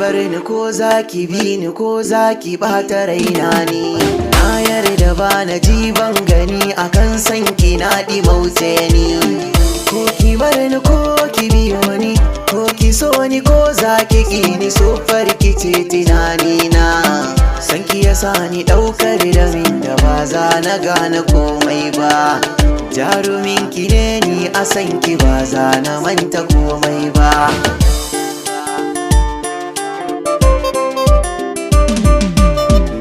bar ni ko zaki bi ni ko zaki bata raina ni. Na yarda ba na ji ban gani akan sanki na ɗimauce ni. Ko ki bar ni ko ki biyo ni, ko ki so ni ko zaki ki ni, so farki ce tunanina. Sanki ya sa ni ɗaukar damin da ba za na gane komai ba. Jarumin ki ne ni a sanki ba za na manta komai ba.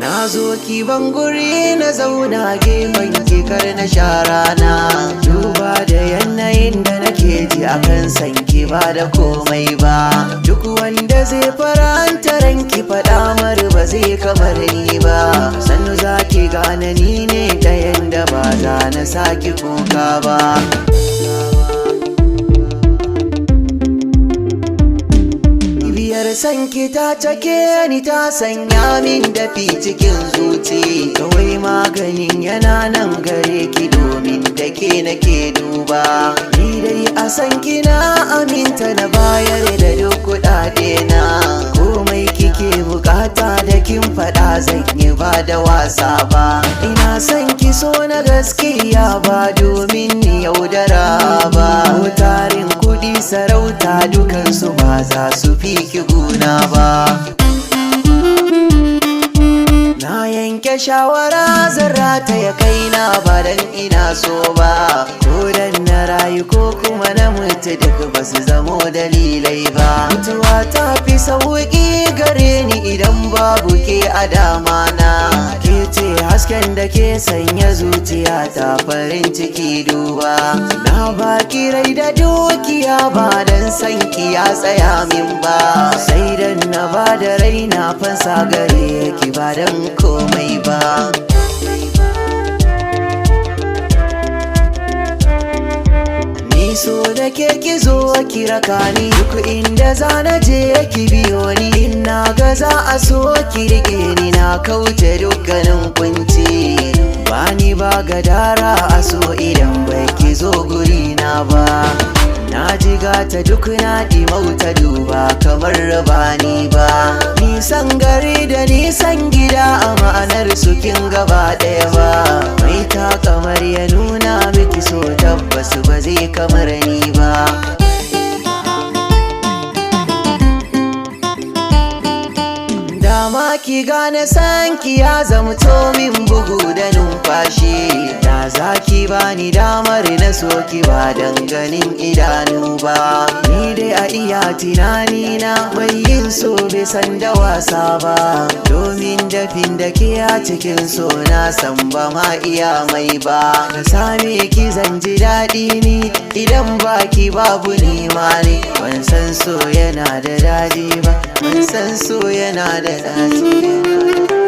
Na zo ki ban guri na zauna gefen ki kar na shara na. Duba da yanayin da nake ji akan sanki ba da komai ba. Duk wanda zai faranta ranki faɗa mar ba zai kamar ni ba. Sannu za ki gane ni ne ɗayan da ba za na saki kuka ba. Biyar sanki ta cake ni ta sanya min dafi cikin zuci. Kawai maganin yana nan gare ki domin da ke nake duba. Ni dai a sanki na aminta na bayar da duk kuɗaɗe na. Komai kike bukata da kin faɗa zan yi ba da wasa ba. Ina son ki so na gaskiya ba domin ni yaudara ba. Ko tarin kuɗi sarauta dukansu ba za su fi ki guna ba. Na yanke shawara zan rataya kaina ba dan ina so ba. Ko dan na rayu ko kuma na mutu duk ba su zamo dalilai ba. Mutuwa ta fi sauƙi gare ni idan babu ke a dama na. Ke ce hasken da ke sanya zuciya ta farin ciki duba. Na baki rai da dukiya ba dan sanki ya tsaya min ba. Sai dan na ba da rai na fansa gare ki ba dan komai ba. Ni so da ke ki zo ki raka ni duk inda za na je ki biyo ni. In na ga za a so ki rike ni na kauce dukkanin kunci. Bani ba gadara a so idan bai ki zo guri na ba. Na jiga ta duk na ɗimauta duba kamar rabani ba. Nisan gari da nisan gida a ma'anar su kin gaba ɗaya ba. Mai ta kamar ya nuna miki so tabbas ba zai kamar ni ba. Dama ki gane sanki ya zamto min bugu da numfashi. Da za ki bani damar na soki ba dan ganin idanu ba. Ni dai a iya tunani na mai yin so bai san da wasa ba. Domin dafin da ke a cikin so na san ba ma iya mai ba. Na same ki zan ji daɗi ni idan baki babu ni ma ne. Ban san so yana da daɗi ba, ban san so yana da daɗi.